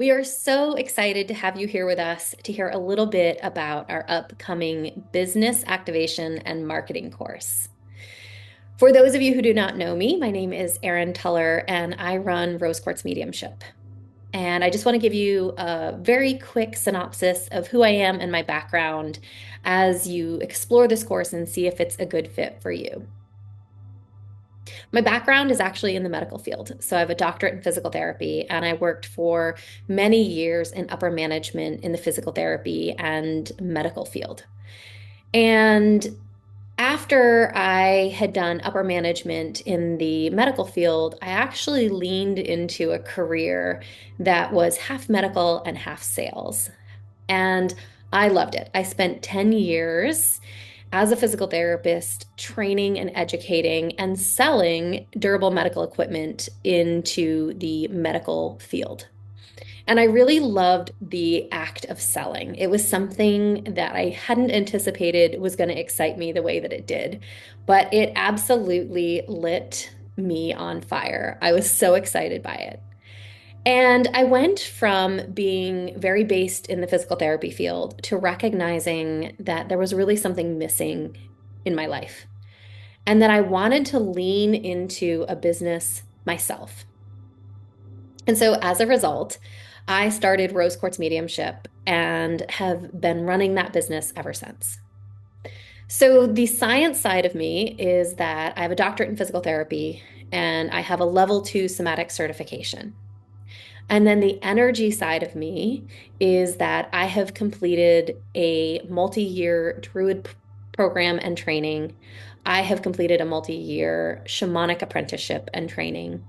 We are so excited to have you here with us to hear a little bit about our upcoming business activation and marketing course. For those of you who do not know me, my name is Erin Tuller and I run Rose Quartz Mediumship. And I just want to give you a very quick synopsis of who I am and my background as you explore this course and see if it's a good fit for you. My background is actually in the medical field. So I have a doctorate in physical therapy, and I worked for many years in upper management in the physical therapy and medical field. And after I had done upper management in the medical field, I actually leaned into a career that was half medical and half sales. And I loved it. I spent 10 years as a physical therapist training and educating and selling durable medical equipment into the medical field. And I really loved the act of selling. It was something that I hadn't anticipated was going to excite me the way that it did, but it absolutely lit me on fire. I was so excited by it. And I went from being very based in the physical therapy field to recognizing that there was really something missing in my life and that I wanted to lean into a business myself. And so as a result, I started Rose Quartz Mediumship and have been running that business ever since. So the science side of me is that I have a doctorate in physical therapy and I have a level 2 somatic certification. And then the energy side of me is that I have completed a multi-year Druid program and training. I have completed a multi-year shamanic apprenticeship and training.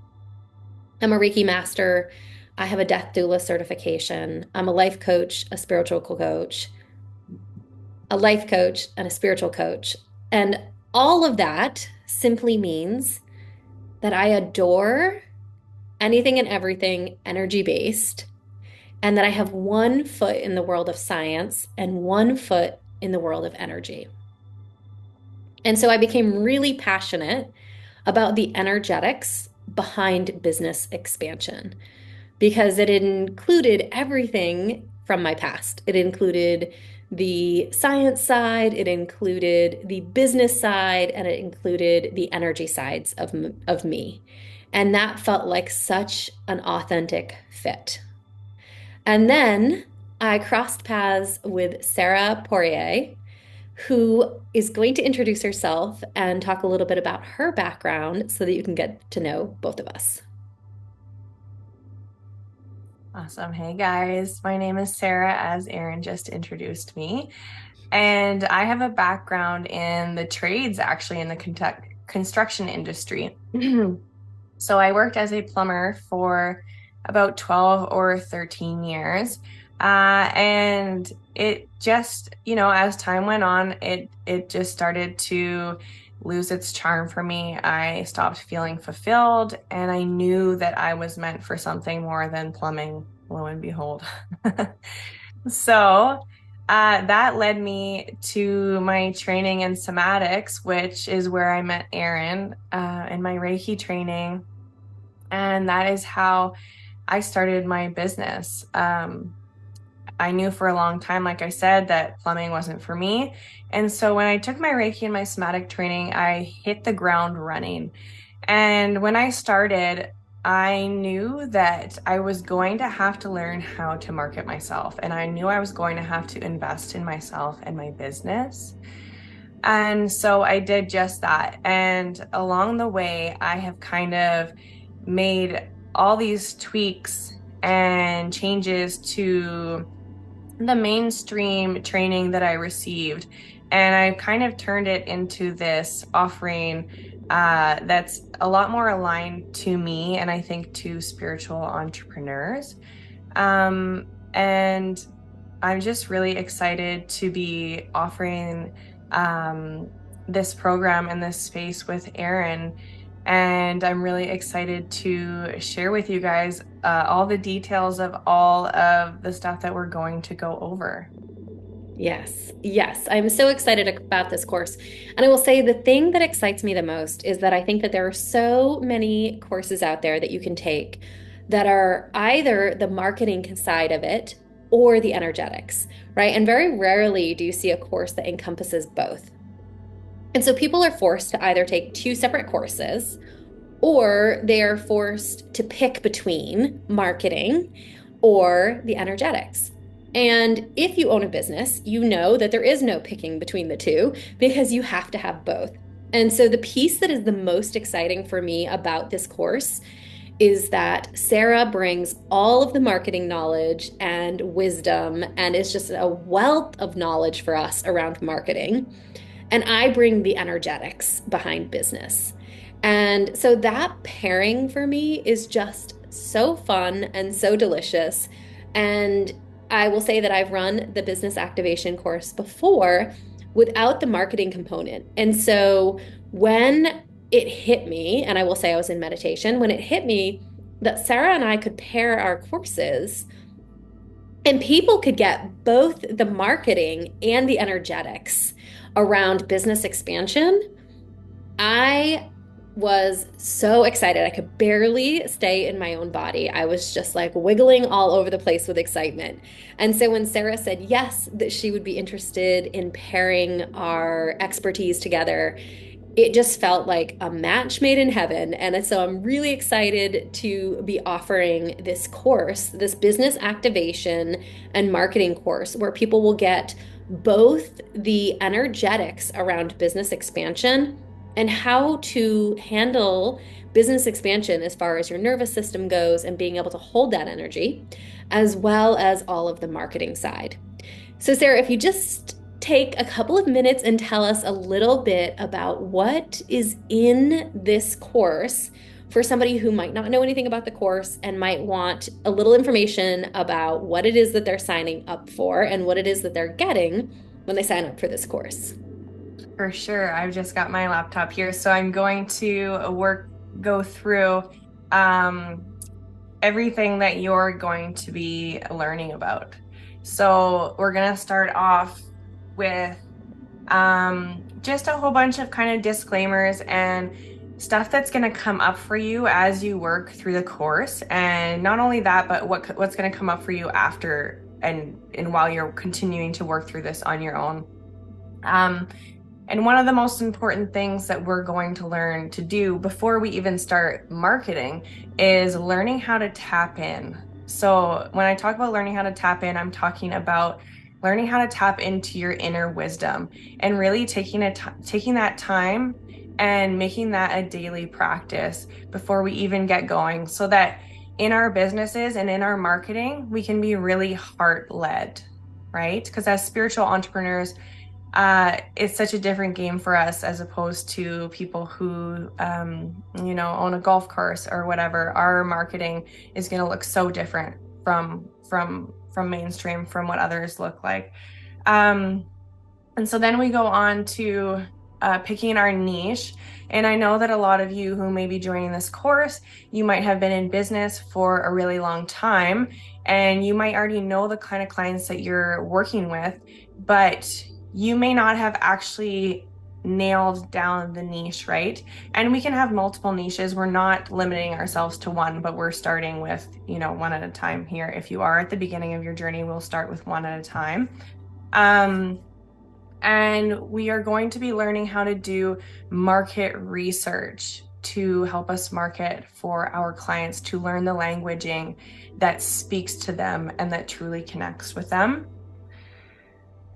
I'm a Reiki master. I have a death doula certification. I'm a life coach, a spiritual coach, a life coach, and a spiritual coach. And all of that simply means that I adore anything and everything energy based, and that I have one foot in the world of science and one foot in the world of energy. And so I became really passionate about the energetics behind business expansion because it included everything from my past. It included the science side, it included the business side, and it included the energy sides of me. And that felt like such an authentic fit. And then I crossed paths with Sarah Poirier, who is going to introduce herself and talk a little bit about her background so that you can get to know both of us. Awesome. Hey guys, my name is Sarah, as Erin just introduced me. And I have a background in the trades, actually, in the construction industry. So I worked as a plumber for about 12 or 13 years. And it just, as time went on, it just started to lose its charm for me. I stopped feeling fulfilled, and I knew that I was meant for something more than plumbing, lo and behold. So that led me to my training in somatics, which is where I met Erin in my Reiki training. And that is how I started my business. I knew for a long time, like I said, that plumbing wasn't for me. And so when I took my Reiki and my somatic training, I hit the ground running. And when I started, I knew that I was going to have to learn how to market myself. And I knew I was going to have to invest in myself and my business. And so I did just that. And along the way, I have kind of made all these tweaks and changes to the mainstream training that I received. And I kind of turned it into this offering that's a lot more aligned to me and I think to spiritual entrepreneurs. And I'm just really excited to be offering this program in this space with Erin. And I'm really excited to share with you guys all the details of all of the stuff that we're going to go over. Yes, yes. I'm so excited about this course. And I will say the thing that excites me the most is that I think that there are so many courses out there that you can take that are either the marketing side of it or the energetics, right? And very rarely do you see a course that encompasses both. And so people are forced to either take two separate courses or they are forced to pick between marketing or the energetics. And if you own a business, you know that there is no picking between the two because you have to have both. And so the piece that is the most exciting for me about this course is that Sarah brings all of the marketing knowledge and wisdom and is just a wealth of knowledge for us around marketing. And I bring the energetics behind business. And so that pairing for me is just so fun and so delicious. And I will say that I've run the business activation course before without the marketing component. And so when it hit me, and I will say I was in meditation, when it hit me that Sarah and I could pair our courses and people could get both the marketing and the energetics around business expansion, I was so excited. I could barely stay in my own body. I was just like wiggling all over the place with excitement. And so when Sarah said yes, that she would be interested in pairing our expertise together, it just felt like a match made in heaven. And so I'm really excited to be offering this course, this business activation and marketing course, where people will get both the energetics around business expansion and how to handle business expansion as far as your nervous system goes and being able to hold that energy, as well as all of the marketing side. So, Sarah, if you just take a couple of minutes and tell us a little bit about what is in this course for somebody who might not know anything about the course and might want a little information about what it is that they're signing up for and what it is that they're getting when they sign up for this course. For sure. I've just got my laptop here, so I'm going to go through um, everything that you're going to be learning about. So we're going to start off with just a whole bunch of kind of disclaimers and stuff that's going to come up for you as you work through the course. And not only that, but what's going to come up for you after and while you're continuing to work through this on your own. And one of the most important things that we're going to learn to do before we even start marketing is learning how to tap in. So when I talk about learning how to tap in, I'm talking about learning how to tap into your inner wisdom and really taking that time and making that a daily practice before we even get going, so that in our businesses and in our marketing, we can be really heart-led, right? Because as spiritual entrepreneurs, it's such a different game for us as opposed to people who, own a golf course or whatever. Our marketing is going to look so different from mainstream, from what others look like. And so then we go on to picking our niche. And I know that a lot of you who may be joining this course, you might have been in business for a really long time, and you might already know the kind of clients that you're working with, but you may not have actually nailed down the niche, right? And we can have multiple niches. We're not limiting ourselves to one, but we're starting with, one at a time here. If you are at the beginning of your journey, we'll start with one at a time. And we are going to be learning how to do market research to help us market for our clients, to learn the languaging that speaks to them and that truly connects with them.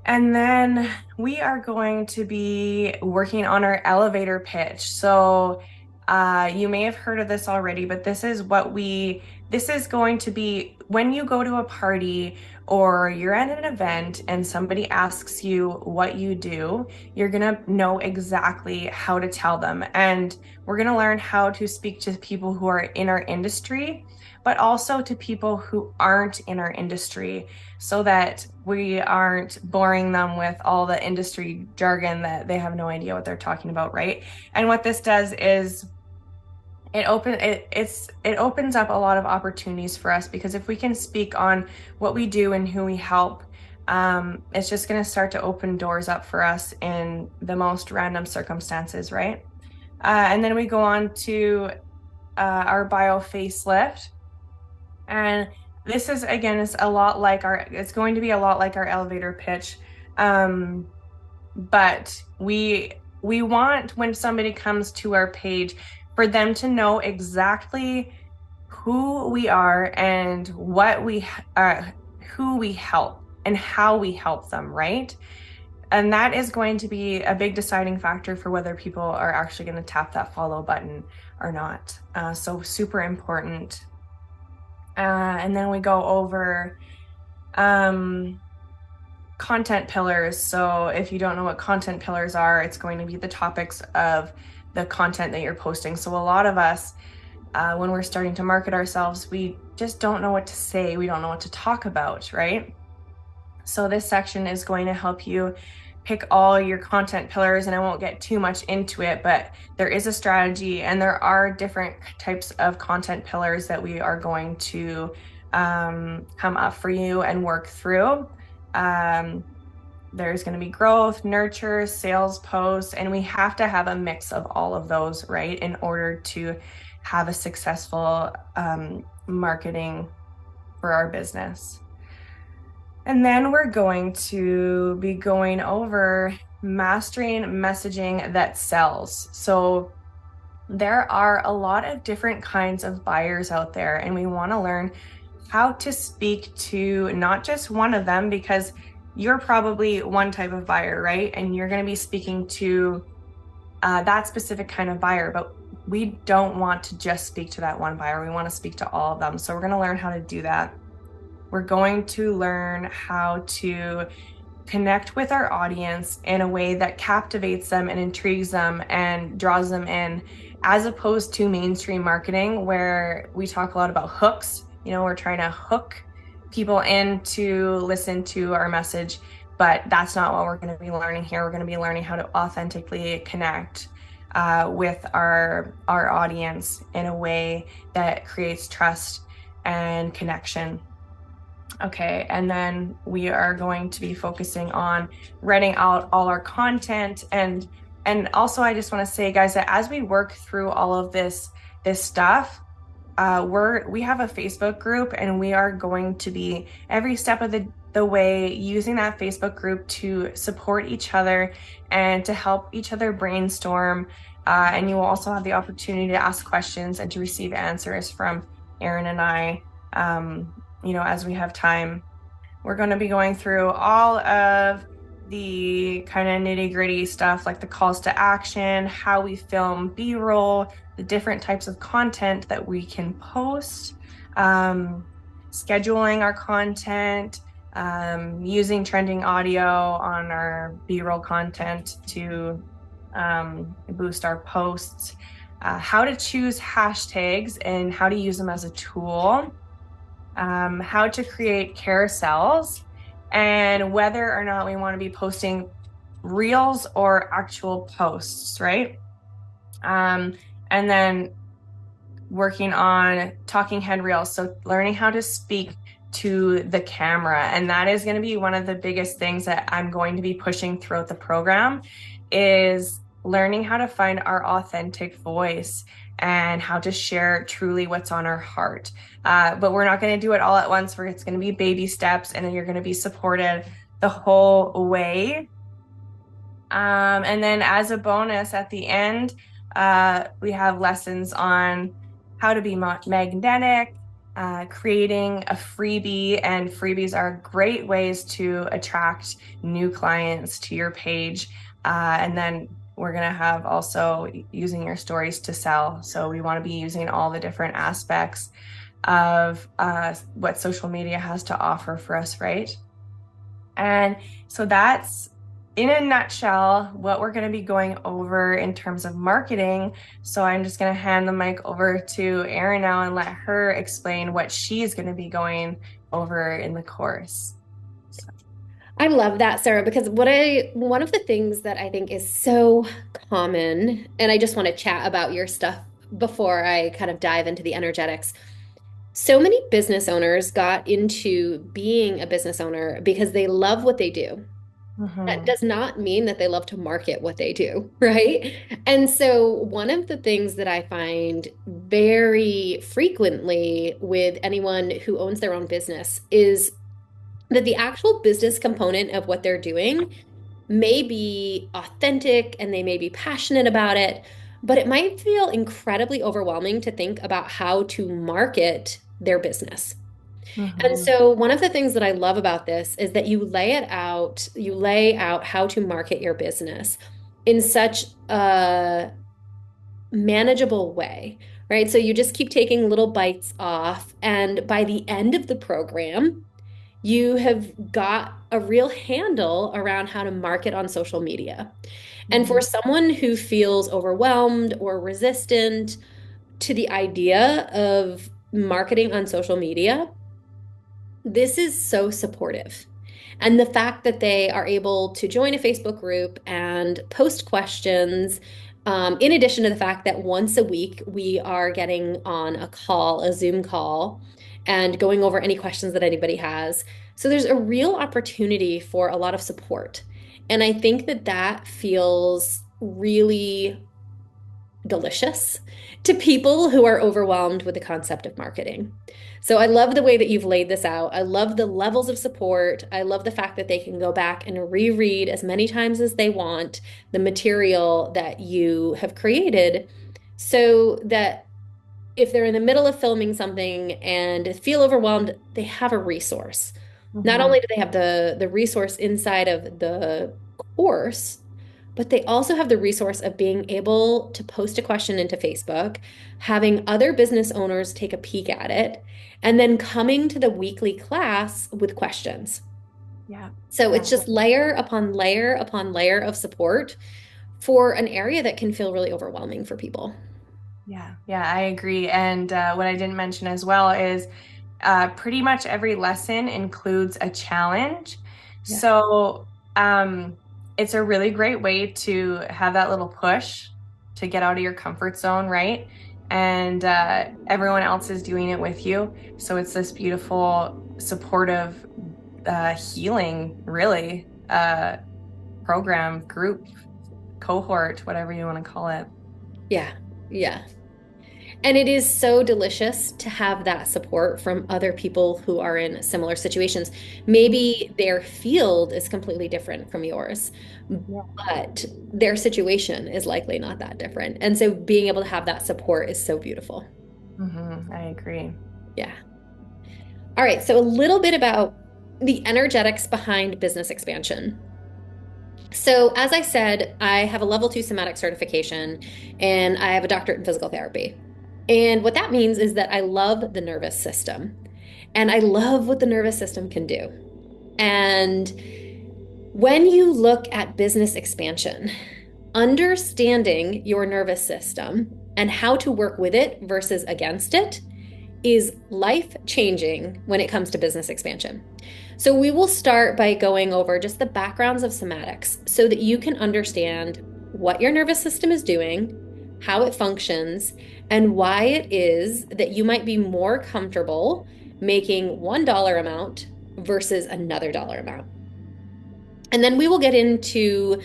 And then we are going to be working on our elevator pitch. So you may have heard of this already, but this is going to be when you go to a party or you're at an event and somebody asks you what you do, you're going to know exactly how to tell them. And we're going to learn how to speak to people who are in our industry, but also to people who aren't in our industry, so that we aren't boring them with all the industry jargon that they have no idea what they're talking about, right? And what this does is it opens up a lot of opportunities for us, because if we can speak on what we do and who we help, it's just going to start to open doors up for us in the most random circumstances, right? And then we go on to our bio facelift. And this is again, is a lot like it's going to be a lot like our elevator pitch. Um, but we want when somebody comes to our page for them to know exactly who we are and what we who we help and how we help them, right? And that is going to be a big deciding factor for whether people are actually going to tap that follow button or not. So super important. And then we go over um, content pillars. So if you don't know what content pillars are, it's going to be the topics of the content that you're posting. So a lot of us, when we're starting to market ourselves, we just don't know what to say. We don't know what to talk about, right? So this section is going to help you pick all your content pillars, and I won't get too much into it, but there is a strategy and there are different types of content pillars that we are going to come up for you and work through. There's going to be growth, nurture, sales posts, and we have to have a mix of all of those, right, in order to have a successful marketing for our business. And then we're going to be going over mastering messaging that sells. So there are a lot of different kinds of buyers out there, and we want to learn how to speak to not just one of them, because you're probably one type of buyer, right? And you're going to be speaking to that specific kind of buyer, but we don't want to just speak to that one buyer. We want to speak to all of them. So we're going to learn how to do that. We're going to learn how to connect with our audience in a way that captivates them and intrigues them and draws them in, as opposed to mainstream marketing where we talk a lot about hooks. You know, we're trying to hook people in to listen to our message, but that's not what we're going to be learning here. We're going to be learning how to authentically connect with our audience in a way that creates trust and connection. Okay, and then we are going to be focusing on writing out all our content, and also I just want to say, guys, that as we work through all of this stuff, we have a Facebook group, and we are going to be every step of the way using that Facebook group to support each other and to help each other brainstorm. And you will also have the opportunity to ask questions and to receive answers from Erin and I. As we have time. We're going to be going through all of the kind of nitty-gritty stuff like the calls to action, how we film B-roll, the different types of content that we can post, scheduling our content, using trending audio on our B-roll content to boost our posts, how to choose hashtags and how to use them as a tool, how to create carousels, and whether or not we want to be posting reels or actual posts, right? And then working on talking head reels. So learning how to speak to the camera. And that is going to be one of the biggest things that I'm going to be pushing throughout the program, is learning how to find our authentic voice and how to share truly what's on our heart. But we're not going to do it all at once. It's going to be baby steps, and then you're going to be supported the whole way. And then as a bonus at the end, we have lessons on how to be magnetic, creating a freebie, and freebies are great ways to attract new clients to your page. And then we're going to have also using your stories to sell. So we want to be using all the different aspects of what social media has to offer for us, right? And so that's, in a nutshell, what we're going to be going over in terms of marketing. So I'm just going to hand the mic over to Erin now and let her explain what she's going to be going over in the course. I love that, Sarah, because one of the things that I think is so common, and I just want to chat about your stuff before I kind of dive into the energetics. So many business owners got into being a business owner because they love what they do. That Mm-hmm. does not mean that they love to market what they do, right? And so, one of the things that I find very frequently with anyone who owns their own business is that the actual business component of what they're doing may be authentic and they may be passionate about it, but it might feel incredibly overwhelming to think about how to market their business. And Mm-hmm. so one of the things that I love about this is that you lay out how to market your business in such a manageable way, right? So you just keep taking little bites off, and by the end of the program, you have got a real handle around how to market on social media. And for Mm-hmm. someone who feels overwhelmed or resistant to the idea of marketing on social media, this is so supportive. And the fact that they are able to join a Facebook group and post questions, in addition to the fact that once a week we are getting on a call, a Zoom call, and going over any questions that anybody has. So there's a real opportunity for a lot of support. And I think that that feels really delicious to people who are overwhelmed with the concept of marketing. So I love the way that you've laid this out. I love the levels of support. I love the fact that they can go back and reread as many times as they want the material that you have created so that if they're in the middle of filming something and feel overwhelmed, they have a resource. Not Mm-hmm. only do they have the resource inside of the course, but they also have the resource of being able to post a question into Facebook, having other business owners take a peek at it, and then coming to the weekly class with questions. Yeah. So Yeah. it's just layer upon layer upon layer of support for an area that can feel really overwhelming for people. Yeah, yeah, I agree. And what I didn't mention as well is pretty much every lesson includes a challenge. Yeah. So um, it's a really great way to have that little push to get out of your comfort zone, right? And everyone else is doing it with you. So it's this beautiful, supportive, healing, really, program, group, cohort, whatever you want to call it. Yeah. Yeah. And it is so delicious to have that support from other people who are in similar situations. Maybe their field is completely different from yours, but their situation is likely not that different. And so being able to have that support is so beautiful. I agree. Yeah. All right. So a little bit about the energetics behind business expansion. So, as I said, I have a level 2 somatic certification and I have a doctorate in physical therapy. And what that means is that I love the nervous system and I love what the nervous system can do. And when you look at business expansion, understanding your nervous system and how to work with it versus against it is life changing when it comes to business expansion. So, we will start by going over just the backgrounds of somatics so that you can understand what your nervous system is doing, how it functions, and why it is that you might be more comfortable making $1 amount versus another dollar amount. And then we will get into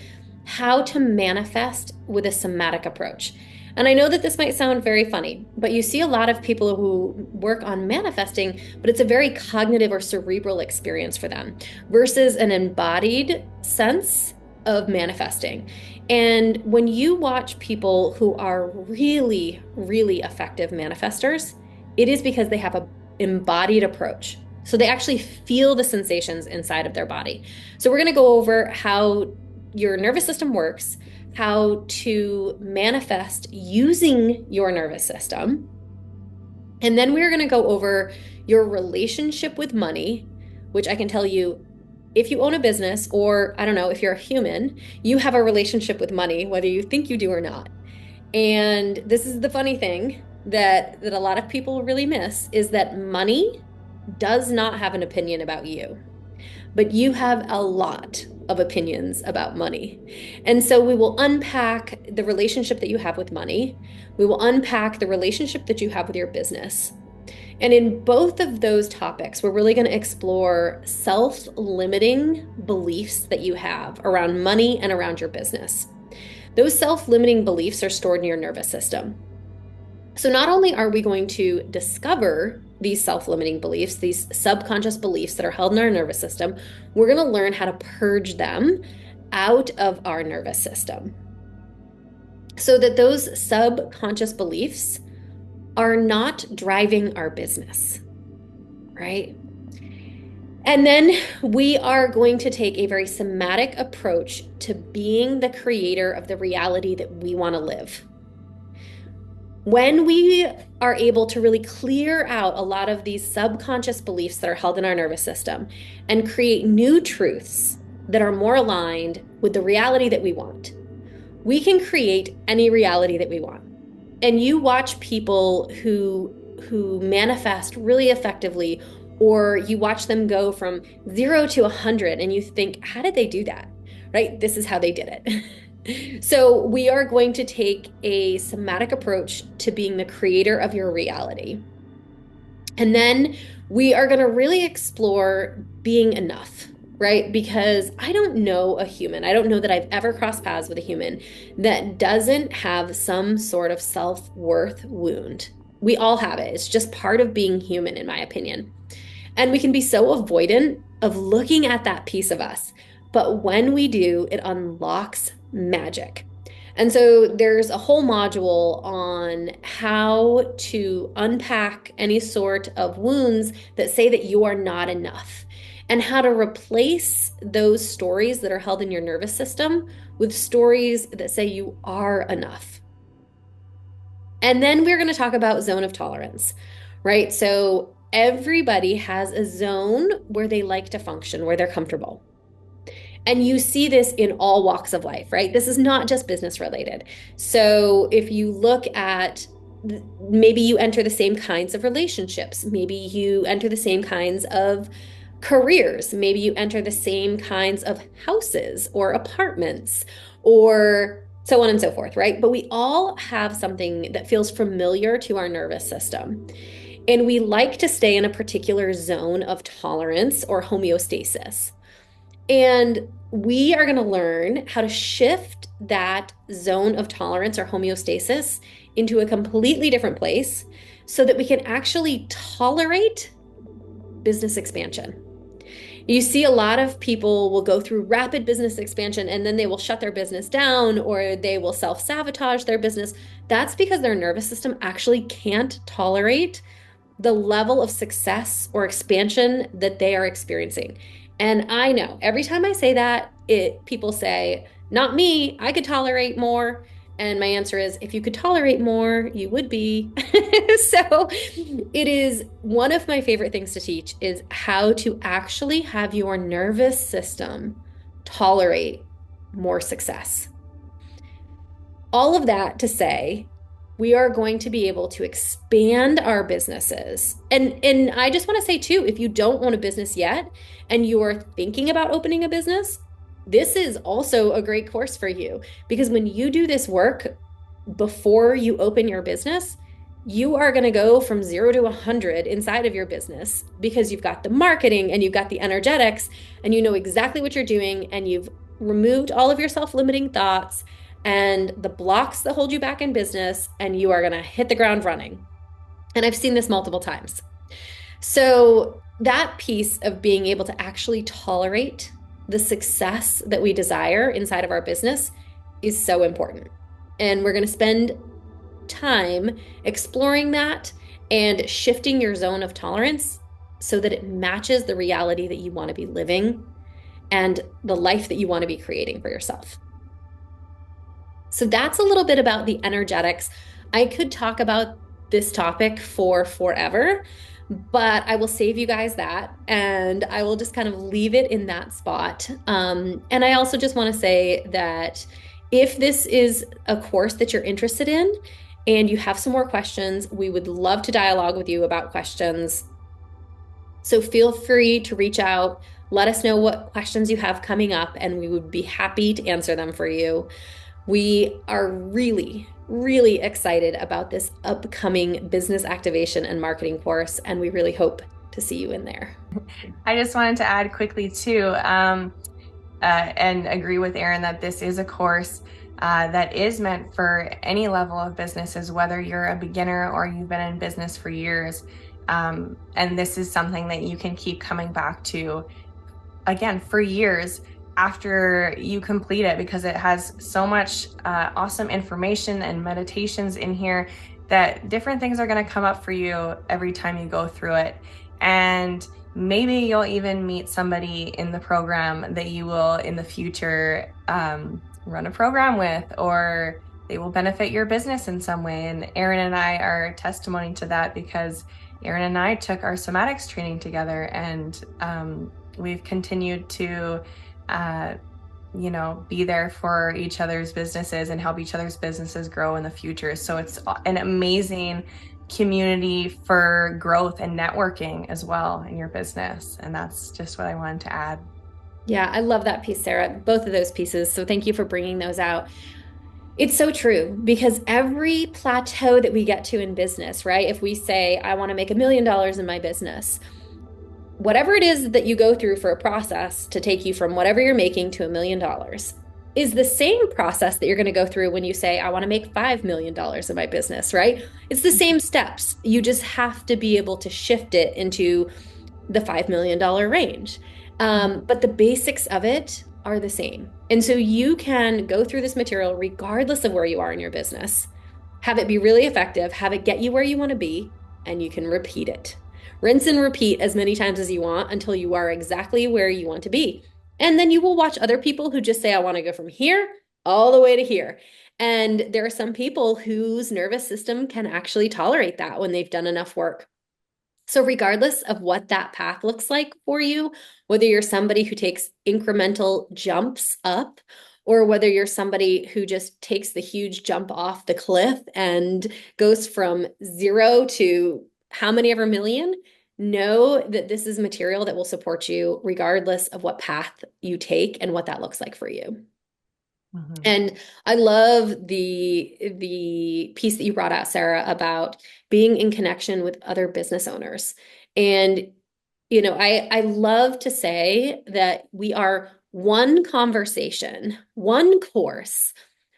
how to manifest with a somatic approach. And I know that this might sound very funny, but you see a lot of people who work on manifesting, but it's a very cognitive or cerebral experience for them versus an embodied sense of manifesting. And when you watch people who are really, really effective manifestors, it is because they have a embodied approach. So they actually feel the sensations inside of their body. So we're going to go over how your nervous system works, how to manifest using your nervous system. And then we're going to go over your relationship with money, which I can tell you if you own a business, or I don't know, if you're a human, you have a relationship with money, whether you think you do or not. And this is the funny thing that a lot of people really miss is that money does not have an opinion about you, but you have a lot of opinions about money. And so we will unpack the relationship that you have with money. We will unpack the relationship that you have with your business. And in both of those topics, we're really going to explore self-limiting beliefs that you have around money and around your business. Those self-limiting beliefs are stored in your nervous system. So not only are we going to discover these self-limiting beliefs, these subconscious beliefs that are held in our nervous system, we're going to learn how to purge them out of our nervous system so that those subconscious beliefs are not driving our business, right? And then we are going to take a very somatic approach to being the creator of the reality that we want to live. When we are able to really clear out a lot of these subconscious beliefs that are held in our nervous system and create new truths that are more aligned with the reality that we want, we can create any reality that we want. And you watch people who manifest really effectively, or you watch them go from 0 to 100 and you think, how did they do that? Right? This is how they did it. So we are going to take a somatic approach to being the creator of your reality. And then we are going to really explore being enough, right? Because I don't know a human, I don't know that I've ever crossed paths with a human that doesn't have some sort of self-worth wound. We all have it. It's just part of being human, in my opinion. And we can be so avoidant of looking at that piece of us. But when we do, it unlocks magic. And so there's a whole module on how to unpack any sort of wounds that say that you are not enough, and how to replace those stories that are held in your nervous system with stories that say you are enough. And then we're going to talk about zone of tolerance, right? So everybody has a zone where they like to function, where they're comfortable. And you see this in all walks of life, right? This is not just business related. So if you look at maybe you enter the same kinds of relationships, maybe you enter the same kinds of careers, maybe you enter the same kinds of houses or apartments or so on and so forth, right? But we all have something that feels familiar to our nervous system. And we like to stay in a particular zone of tolerance or homeostasis. And we are going to learn how to shift that zone of tolerance or homeostasis into a completely different place so that we can actually tolerate business expansion. You see a lot of people will go through rapid business expansion and then they will shut their business down or they will self-sabotage their business. That's because their nervous system actually can't tolerate the level of success or expansion that they are experiencing. And I know every time I say that, people say, not me, I could tolerate more. And my answer is, if you could tolerate more, you would be. So it is one of my favorite things to teach is how to actually have your nervous system tolerate more success. All of that to say, we are going to be able to expand our businesses. And I just want to say too, if you don't own a business yet and you are thinking about opening a business, this is also a great course for you because when you do this work before you open your business, you are going to go from 0 to 100 inside of your business because you've got the marketing and you've got the energetics and you know exactly what you're doing and you've removed all of your self-limiting thoughts and the blocks that hold you back in business, and you are going to hit the ground running. And I've seen this multiple times. So that piece of being able to actually tolerate the success that we desire inside of our business is so important. And we're going to spend time exploring that and shifting your zone of tolerance so that it matches the reality that you want to be living and the life that you want to be creating for yourself. So that's a little bit about the energetics. I could talk about this topic for forever, but I will save you guys that and I will just kind of leave it in that spot. And I also just want to say that if this is a course that you're interested in and you have some more questions, we would love to dialogue with you about questions. So feel free to reach out, let us know what questions you have coming up, and we would be happy to answer them for you. We are really, really excited about this upcoming business activation and marketing course, and we really hope to see you in there. I just wanted to add quickly too, and agree with Erin that this is a course that is meant for any level of businesses, whether you're a beginner or you've been in business for years. And this is something that you can keep coming back to again for years after you complete it, because it has so much awesome information and meditations in here that different things are going to come up for you every time you go through it. And maybe you'll even meet somebody in the program that you will in the future run a program with, or they will benefit your business in some way. And Erin and I are testimony to that, because Erin and I took our somatics training together, and we've continued to be there for each other's businesses and help each other's businesses grow in the future. So it's an amazing community for growth and networking as well in your business. And that's just what I wanted to add. Yeah, I love that piece, Sarah, both of those pieces. So thank you for bringing those out. It's so true, because every plateau that we get to in business, right? If we say, I want to make $1 million in my business, whatever it is that you go through for a process to take you from whatever you're making to $1 million is the same process that you're going to go through when you say, I want to make $5 million in my business, right? It's the same steps. You just have to be able to shift it into the $5 million range. But the basics of it are the same. And so you can go through this material regardless of where you are in your business, have it be really effective, have it get you where you want to be, and you can repeat it. Rinse and repeat as many times as you want until you are exactly where you want to be. And then you will watch other people who just say, I want to go from here all the way to here. And there are some people whose nervous system can actually tolerate that when they've done enough work. So, regardless of what that path looks like for you, whether you're somebody who takes incremental jumps up, or whether you're somebody who just takes the huge jump off the cliff and goes from zero to how many ever million, know that this is material that will support you regardless of what path you take and what that looks like for you. Mm-hmm. And I love the piece that you brought out, Sarah, about being in connection with other business owners. And I love to say that we are one conversation, one course,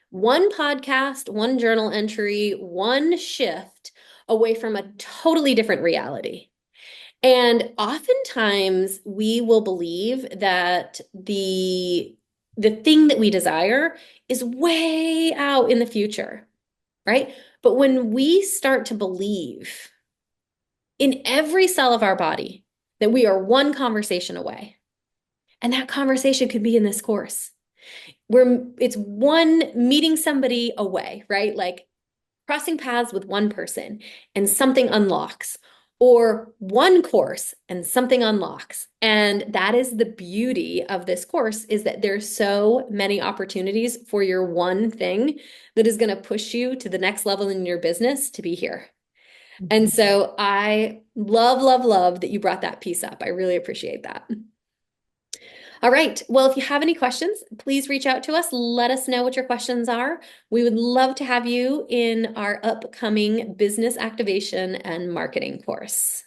one podcast, one journal entry, one shift away from a totally different reality. And oftentimes we will believe that the thing that we desire is way out in the future, right? But when we start to believe in every cell of our body that we are one conversation away, and that conversation could be in this course, where it's one meeting somebody away, right? Like crossing paths with one person and something unlocks, or one course and something unlocks. And that is the beauty of this course, is that there's so many opportunities for your one thing that is going to push you to the next level in your business to be here. And so I love, love, love that you brought that piece up. I really appreciate that. All right. Well, if you have any questions, please reach out to us. Let us know what your questions are. We would love to have you in our upcoming business activation and marketing course.